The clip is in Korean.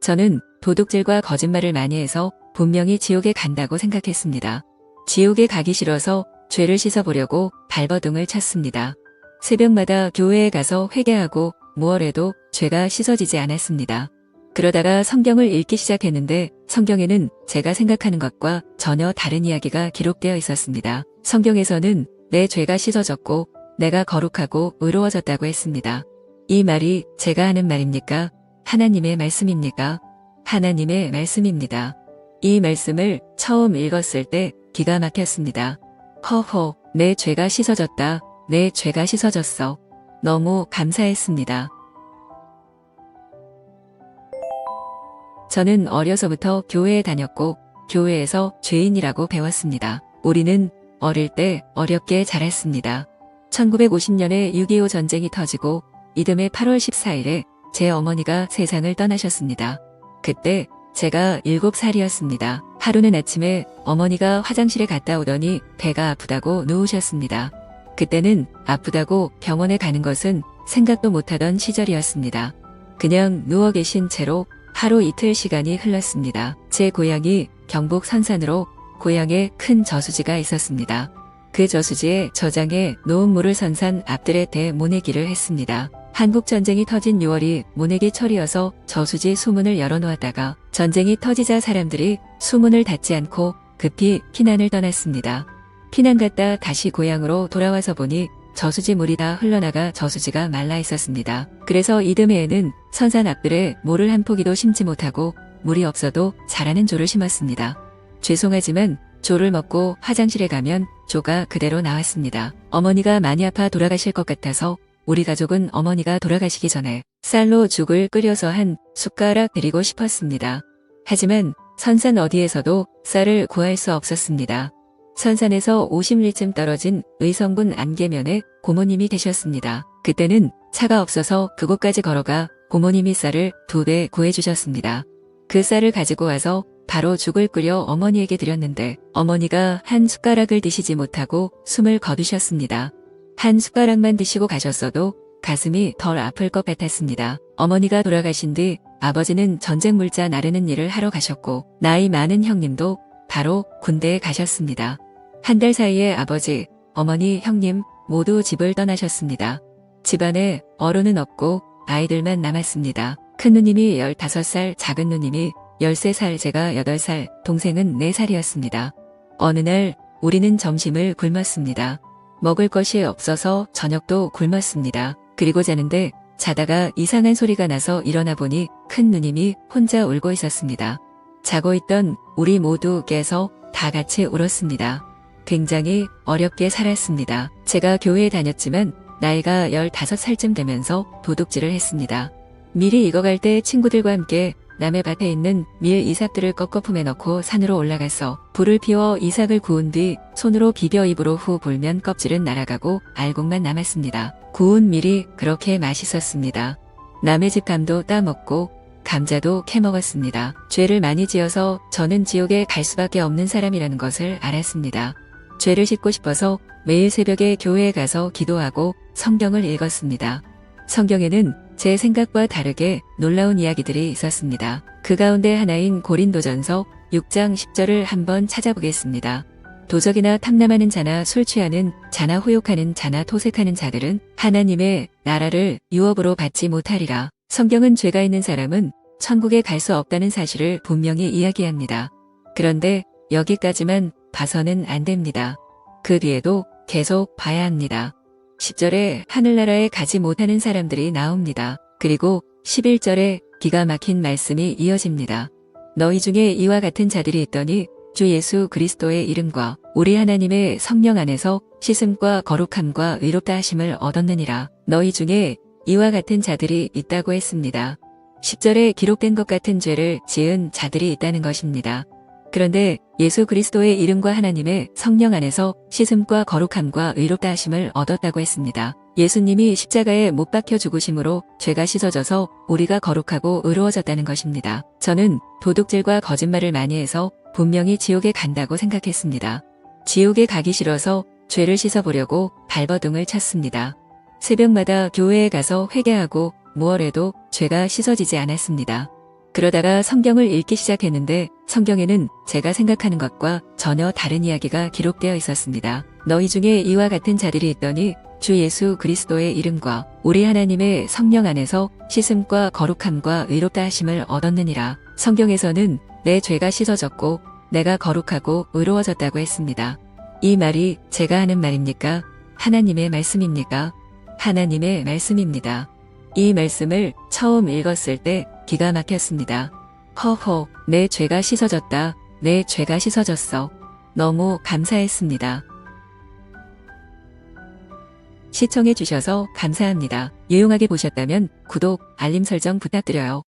저는 도둑질과 거짓말을 많이 해서 분명히 지옥에 간다고 생각했습니다. 지옥에 가기 싫어서 죄를 씻어보려고 발버둥을 쳤습니다. 새벽마다 교회에 가서 회개하고 무얼해도 죄가 씻어지지 않았습니다. 그러다가 성경을 읽기 시작했는데 성경에는 제가 생각하는 것과 전혀 다른 이야기가 기록되어 있었습니다. 성경에서는 내 죄가 씻어졌고 내가 거룩하고 의로워졌다고 했습니다. 이 말이 제가 하는 말입니까? 하나님의 말씀입니까? 하나님의 말씀입니다. 이 말씀을 처음 읽었을 때 기가 막혔습니다. 허허, 내 죄가 씻어졌다. 내 죄가 씻어졌어. 너무 감사했습니다. 저는 어려서부터 교회에 다녔고 교회에서 죄인이라고 배웠습니다. 우리는 어릴 때 어렵게 자랐습니다. 1950년에 6.25 전쟁이 터지고 이듬해 8월 14일에 제 어머니가 세상을 떠나셨습니다. 그때 제가 7살이었습니다. 하루는 아침에 어머니가 화장실에 갔다 오더니 배가 아프다고 누우셨습니다. 그때는 아프다고 병원에 가는 것은 생각도 못하던 시절이었습니다. 그냥 누워 계신 채로 하루 이틀 시간이 흘렀습니다. 제 고향이 경북 선산으로 고향에 큰 저수지가 있었습니다. 그 저수지에 저장해 놓은 물을 선산 앞들에 대 모내기를 했습니다. 한국전쟁이 터진 6월이 모내기 철이어서 저수지 수문을 열어놓았다가 전쟁이 터지자 사람들이 수문을 닫지 않고 급히 피난을 떠났습니다. 피난 갔다 다시 고향으로 돌아와서 보니 저수지 물이 다 흘러나가 저수지가 말라 있었습니다. 그래서 이듬해에는 선산 앞들에 모를 한 포기도 심지 못하고 물이 없어도 자라는 조를 심었습니다. 죄송하지만 조를 먹고 화장실에 가면 조가 그대로 나왔습니다. 어머니가 많이 아파 돌아가실 것 같아서 우리 가족은 어머니가 돌아가시기 전에 쌀로 죽을 끓여서 한 숟가락 드리고 싶었습니다. 하지만 선산 어디에서도 쌀을 구할 수 없었습니다. 선산에서 50리쯤 떨어진 의성군 안개면에 고모님이 계셨습니다. 그때는 차가 없어서 그곳까지 걸어가 고모님이 쌀을 2배 구해주셨습니다. 그 쌀을 가지고 와서 바로 죽을 끓여 어머니에게 드렸는데 어머니가 한 숟가락을 드시지 못하고 숨을 거두셨습니다. 한 숟가락만 드시고 가셨어도 가슴이 덜 아플 것 같았습니다. 어머니가 돌아가신 뒤 아버지는 전쟁 물자 나르는 일을 하러 가셨고 나이 많은 형님도 바로 군대에 가셨습니다. 한 달 사이에 아버지, 어머니, 형님 모두 집을 떠나셨습니다. 집안에 어른은 없고 아이들만 남았습니다. 큰 누님이 15살, 작은 누님이 13살, 제가 8살, 동생은 4살이었습니다. 어느 날 우리는 점심을 굶었습니다. 먹을 것이 없어서 저녁도 굶었습니다. 그리고 자는데 자다가 이상한 소리가 나서 일어나 보니 큰 누님이 혼자 울고 있었습니다. 자고 있던 우리 모두 깨서 다 같이 울었습니다. 굉장히 어렵게 살았습니다. 제가 교회에 다녔지만 나이가 15살쯤 되면서 도둑질을 했습니다. 밀이 익어갈 때 친구들과 함께 남의 밭에 있는 밀 이삭들을 꺾어 품에 넣고 산으로 올라가서 불을 피워 이삭을 구운 뒤 손으로 비벼 입으로 후 불면 껍질은 날아가고 알곡만 남았습니다. 구운 밀이 그렇게 맛있었습니다. 남의 집 감도 따먹고 감자도 캐먹었습니다. 죄를 많이 지어서 저는 지옥에 갈 수밖에 없는 사람이라는 것을 알았습니다. 죄를 씻고 싶어서 매일 새벽에 교회에 가서 기도하고 성경을 읽었습니다. 성경에는 제 생각과 다르게 놀라운 이야기들이 있었습니다. 그 가운데 하나인 고린도전서 6장 10절을 한번 찾아보겠습니다. 도적이나 탐남하는 자나 술 취하는 자나 후욕하는 자나 토색하는 자들은 하나님의 나라를 유업으로 받지 못하리라. 성경은 죄가 있는 사람은 천국에 갈 수 없다는 사실을 분명히 이야기합니다. 그런데 여기까지만 봐서는 안 됩니다. 그 뒤에도 계속 봐야 합니다. 10절에 하늘나라에 가지 못하는 사람들이 나옵니다. 그리고 11절에 기가 막힌 말씀이 이어집니다. 너희 중에 이와 같은 자들이 있더니 주 예수 그리스도의 이름과 우리 하나님의 성령 안에서 씻음과 거룩함과 의롭다 하심을 얻었느니라. 너희 중에 이와 같은 자들이 있다고 했습니다. 10절에 기록된 것 같은 죄를 지은 자들이 있다는 것입니다. 그런데 예수 그리스도의 이름과 하나님의 성령 안에서 씻음과 거룩함과 의롭다 하심을 얻었다고 했습니다. 예수님이 십자가에 못 박혀 죽으심으로 죄가 씻어져서 우리가 거룩하고 의로워졌다는 것입니다. 저는 도둑질과 거짓말을 많이 해서 분명히 지옥에 간다고 생각했습니다. 지옥에 가기 싫어서 죄를 씻어보려고 발버둥을 쳤습니다. 새벽마다 교회에 가서 회개하고 무얼해도 죄가 씻어지지 않았습니다. 그러다가 성경을 읽기 시작했는데 성경에는 제가 생각하는 것과 전혀 다른 이야기가 기록되어 있었습니다. 너희 중에 이와 같은 자들이 있더니 주 예수 그리스도의 이름과 우리 하나님의 성령 안에서 씻음과 거룩함과 의롭다 하심을 얻었느니라. 성경에서는 내 죄가 씻어졌고 내가 거룩하고 의로워졌다고 했습니다. 이 말이 제가 하는 말입니까? 하나님의 말씀입니까? 하나님의 말씀입니다. 이 말씀을 처음 읽었을 때 기가 막혔습니다. 허허, 내 죄가 씻어졌다. 내 죄가 씻어졌어. 너무 감사했습니다. 시청해 주셔서 감사합니다. 유용하게 보셨다면 구독, 알림 설정 부탁드려요.